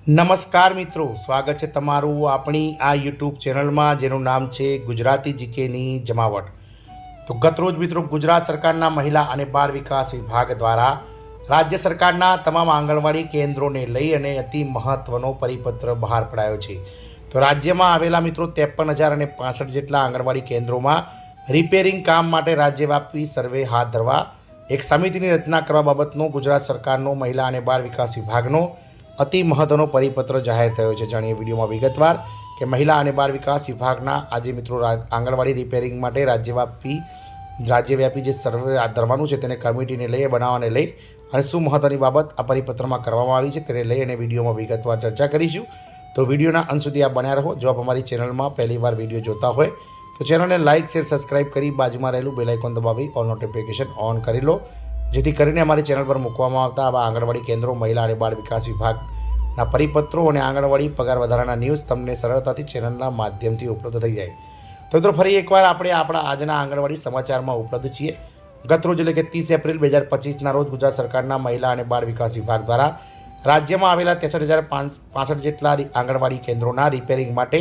નમસ્કાર મિત્રો, સ્વાગત છે તમારું આપણી આ યુટ્યુબ ચેનલમાં જેનું નામ છે ગુજરાતી જીકેની જમાવટ। તો ગતરોજ મિત્રો ગુજરાત સરકારના મહિલા અને બાળ વિકાસ વિભાગ દ્વારા રાજ્ય સરકારના તમામ આંગણવાડી કેન્દ્રોને લઈ અને અતિ મહત્વનો પરિપત્ર બહાર પડાયો છે। તો રાજ્યમાં આવેલા મિત્રો 53,065 જેટલા આંગણવાડી કેન્દ્રોમાં રિપેરિંગ કામ માટે રાજ્યવ્યાપી સર્વે હાથ ધરવા એક સમિતિની રચના કરવા બાબતનો ગુજરાત સરકારનો મહિલા અને બાળ વિકાસ વિભાગનો અતિ મહત્વનો પરિપત્ર જાહેર થયો છે। જાણીએ વિડીયોમાં વિગતવાર કે મહિલા અને બાળ વિકાસ વિભાગના આજે મિત્રો આંગણવાડી રિપેરિંગ માટે રાજ્યવ્યાપી જે સર્વે હાથ ધરવાનું છે તેને કમિટીને લઈ બનાવવાને લઈ અને શું મહત્વની બાબત આ પરિપત્રમાં કરવામાં આવી છે તેને લઈ અને વિડીયોમાં વિગતવાર ચર્ચા કરીશું। તો વિડીયોના અંત સુધી આપ બન્યા રહો। જો આપ અમારી ચેનલમાં પહેલીવાર વિડીયો જોતા હોય તો ચેનલને લાઇક શેર સબસ્ક્રાઇબ કરી બાજુમાં રહેલું બેલ આઇકોન દબાવી ઓલ નોટિફિકેશન ઓન કરી લો, જેથી કરીને અમારી ચેનલ પર મૂકવામાં આવતા આવા આંગણવાડી કેન્દ્રો, મહિલા અને બાળ વિકાસ વિભાગના પરિપત્રો અને આંગણવાડી પગાર વધારાના ન્યૂઝ તમને સરળતાથી ચેનલના માધ્યમથી ઉપલબ્ધ થઈ જાય। તો મિત્રો ફરી એકવાર આપણે આપણા આજના આંગણવાડી સમાચારમાં ઉપલબ્ધ છીએ। ગતરોજ એટલે કે 30 એપ્રિલ 2025ના રોજ ગુજરાત સરકારના મહિલા અને બાળ વિકાસ વિભાગ દ્વારા રાજ્યમાં આવેલા 63,065 જેટલા આંગણવાડી કેન્દ્રોના રિપેરિંગ માટે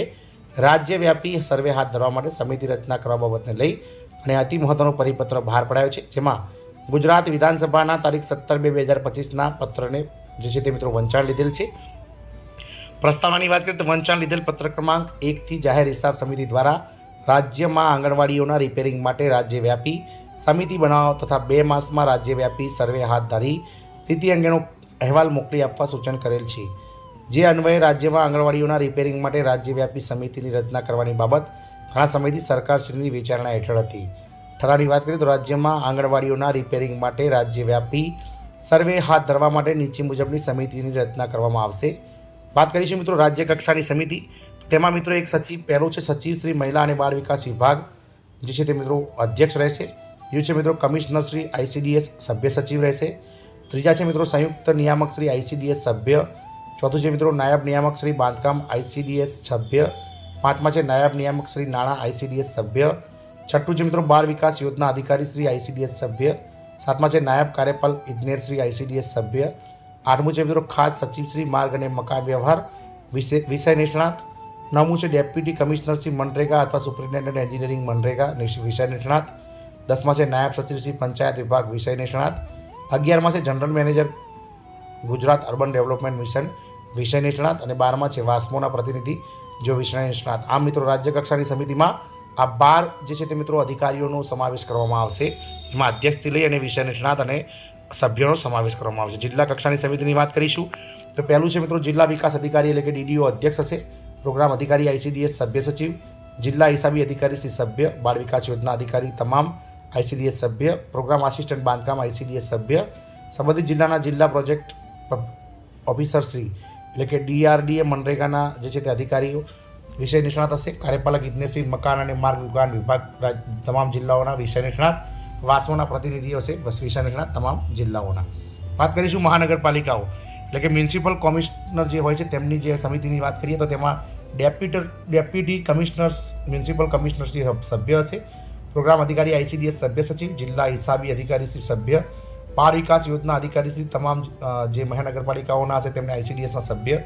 રાજ્યવ્યાપી સર્વે હાથ ધરવા માટે સમિતિ રચના કરવા બાબતને લઈ અને અતિ મહત્વનો પરિપત્ર બહાર પડાયો છે, જેમાં ગુજરાત વિધાનસભાના તારીખ 17/2/2025ના પત્રને જે છે તે મિત્રો વંચાણ લીધેલ છે। પ્રસ્તાવનાની વાત કરીએ તો વંચાણ લીધેલ પત્ર ક્રમાંક 1થી જાહેર હિસાબ સમિતિ દ્વારા રાજ્યમાં આંગણવાડીઓના રિપેરિંગ માટે રાજ્યવ્યાપી સમિતિ બનાવવા તથા 2 માસમાં રાજ્યવ્યાપી સર્વે હાથ ધરી સ્થિતિ અંગેનો અહેવાલ મોકલી આપવા સૂચન કરેલ છે। જે અન્વયે રાજ્યમાં આંગણવાડીઓના રિપેરિંગ માટે રાજ્યવ્યાપી સમિતિની રચના કરવાની બાબત ઘણા સમયથી સરકારશ્રીની વિચારણા હેઠળ હતી। ઠરાવની વાત કરીએ તો રાજ્યમાં આંગણવાડીઓના રિપેરિંગ માટે રાજ્યવ્યાપી સર્વે હાથ ધરવા માટે નીચે મુજબની સમિતિની રચના કરવામાં આવશે। વાત કરીશું મિત્રો રાજ્ય કક્ષાની સમિતિ, તેમાં મિત્રો એક સચિવ પહેલો છે સચિવ શ્રી મહિલા અને બાળ વિકાસ વિભાગ જે છે તે મિત્રો અધ્યક્ષ રહેશે। બીજું છે મિત્રો કમિશનર શ્રી ICDS સભ્ય સચિવ રહેશે। ત્રીજા છે મિત્રો સંયુક્ત નિયામક શ્રી ICDS સભ્ય। ચોથું છે મિત્રો નાયબ નિયામક શ્રી બાંધકામ ICDS સભ્ય। પાંચમા છે નાયબ નિયામક શ્રી નાણાં ICDS સભ્ય। છઠ્ઠું છે મિત્રો બાળ વિકાસ યોજના અધિકારી શ્રી ICDS સભ્ય। સાતમા છે નાયબ કાર્યપાલ ઇજનેર શ્રી ICDS સભ્ય। આઠમું છે મિત્રો ખાસ સચિવ શ્રી માર્ગ અને મકાન વ્યવહાર વિષય નિષ્ણાત। નવમું છે ડેપ્યુટી કમિશનર શ્રી મનરેગા અથવા સુપ્રિન્ટેન્ડન્ટ એન્જિનિયરિંગ મનરેગા વિષય નિષ્ણાત। દસમા છે નાયબ સચિવ શ્રી પંચાયત વિભાગ વિષય નિષ્ણાત। 11મા છે general manager Gujarat urban development mission વિષય નિષ્ણાત અને 12મા છે વાસ્મોના પ્રતિનિધિ જો વિષય નિષ્ણાત। આમ મિત્રો રાજ્ય કક્ષાની સમિતિમાં આ 12 જે છે તે મિત્રો અધિકારીઓનો સમાવેશ કરવામાં આવશે। એમાં અધ્યક્ષથી લઈ અને વિષય નિષ્ણાત અને સભ્યોનો સમાવેશ કરવામાં આવશે। જિલ્લા કક્ષાની સમિતિની વાત કરીશું તો પહેલું છે મિત્રો જિલ્લા વિકાસ અધિકારી એટલે કે DDO અધ્યક્ષ હશે। પ્રોગ્રામ અધિકારી ICDS સભ્ય સચિવ। જિલ્લા હિસાબી અધિકારી શ્રી સભ્ય। બાળ વિકાસ યોજના અધિકારી તમામ ICDS સભ્ય। પ્રોગ્રામ આસિસ્ટન્ટ બાંધકામ ICDS સભ્ય। સંબંધિત જિલ્લાના જિલ્લા પ્રોજેક્ટ ઓફિસર શ્રી એટલે કે DRDA મનરેગાના જે છે તે અધિકારીઓ વિષય નિષ્ણાત હશે। કાર્યપાલક ઇજનેરશ્રી મકાન અને માર્ગ વિભાગ તમામ જિલ્લાઓના વિષય નિષ્ણાત। વાસ્મોના પ્રતિનિધિઓ હશે વિષય નિષ્ણાત તમામ જિલ્લાઓના। વાત કરીશું મહાનગરપાલિકાઓ એટલે કે મ્યુનિસિપલ કમિશનર જે હોય છે તેમની જે સમિતિની વાત કરીએ તો તેમાં ડેપ્યુટી કમિશનર્સ મ્યુનિસિપલ કમિશનરશ્રી સભ્ય હશે। પ્રોગ્રામ અધિકારી ICDS સભ્ય સચિવ। જિલ્લા હિસાબી અધિકારી શ્રી સભ્ય। બાળ વિકાસ યોજના અધિકારી શ્રી તમામ જે મહાનગરપાલિકાઓના હશે તેમને ICDSમાં સભ્ય।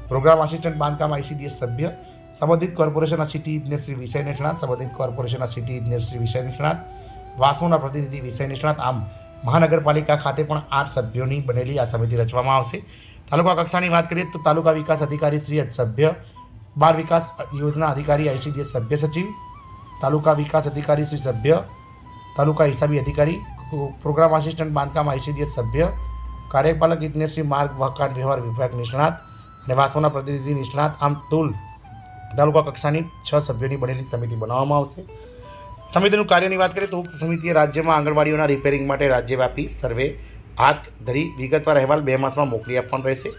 પ્રોગ્રામ આસિસ્ટન્ટ બાંધકામ ICDS સભ્ય। સંબંધિત કોર્પોરેશનના સિટી ઇજનેર શ્રી વિષય નિષ્ણાત। સંબંધિત કોર્પોરેશનના સિટી ઇજનેર શ્રી વિષય નિષ્ણાત। વાસ્મોના પ્રતિનિધિ વિષય નિષ્ણાત। આમ મહાનગરપાલિકા ખાતે પણ 8 સભ્યોની બનેલી આ સમિતિ રચવામાં આવશે। તાલુકા કક્ષાની વાત કરીએ તો તાલુકા વિકાસ અધિકારી શ્રી સભ્ય। બાળ વિકાસ યોજના અધિકારી ICDS સભ્ય સચિવ। તાલુકા વિકાસ અધિકારી શ્રી સભ્ય। તાલુકા હિસાબી અધિકારી। પ્રોગ્રામ આસિસ્ટન્ટ બાંધકામ ICDS સભ્ય। કાર્યપાલક ઇજનેર શ્રી માર્ગ મકાન વ્યવહાર વિભાગ નિષ્ણાત અને વાસ્મોના પ્રતિનિધિ નિષ્ણાત। આમ કુલ તાલુકા કક્ષાની 6 સભ્યોની બનેલી સમિતિ બનાવવામાં આવશે। સમિતિનું કાર્યની વાત કરીએ તો ઉક્ત સમિતિએ રાજ્યમાં આંગણવાડીઓના રિપેરિંગ માટે રાજ્યવ્યાપી સર્વે હાથ ધરી વિગતવાર અહેવાલ 2 માસમાં મોકલી આપવાનો રહેશે।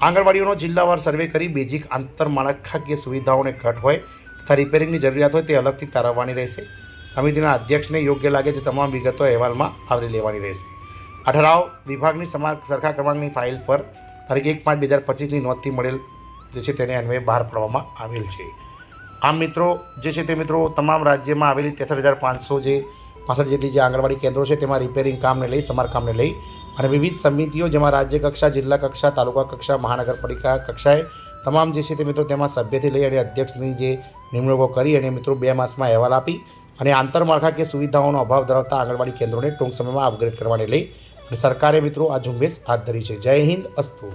આંગણવાડીઓનો જિલ્લાવાર સર્વે કરી બેઝિક આંતરમાળખાકીય સુવિધાઓને ઘટ હોય તથા રિપેરિંગની જરૂરિયાત હોય તે અલગથી તારવવાની રહેશે। સમિતિના અધ્યક્ષને યોગ્ય લાગે તે તમામ વિગતો અહેવાલમાં આવરી લેવાની રહેશે। આ ઠરાવ વિભાગની સરખા ક્રમાંકની ફાઇલ પર તારીખ 1/5/2025ની નોંધથી મળેલ જે છે તેને અન્વયે બહાર પાડવામાં આવેલ છે। આમ મિત્રો જે છે તે મિત્રો તમામ રાજ્યમાં આવેલી 63,500 જે 65 જેટલી જે આંગણવાડી કેન્દ્રો છે તેમાં રિપેરિંગ કામને લઈ સમારકામને લઈ અને વિવિધ સમિતિઓ જેમાં રાજ્ય કક્ષા, જિલ્લા કક્ષા, તાલુકા કક્ષા, મહાનગરપાલિકા કક્ષાએ તમામ જે છે તે મિત્રો તેમાં સભ્યથી લઈ અને અધ્યક્ષની જે નિમણૂકો કરી અને મિત્રો 2 માસમાં અહેવાલ આપી અને આંતરમાળખાકીય સુવિધાઓનો અભાવ ધરાવતા આંગણવાડી કેન્દ્રોને ટૂંક સમયમાં અપગ્રેડ કરવાને લઈ અને સરકારે મિત્રો આ ઝુંબેશ હાથ ધરી છે. જય હિન્દ, અસ્તુ.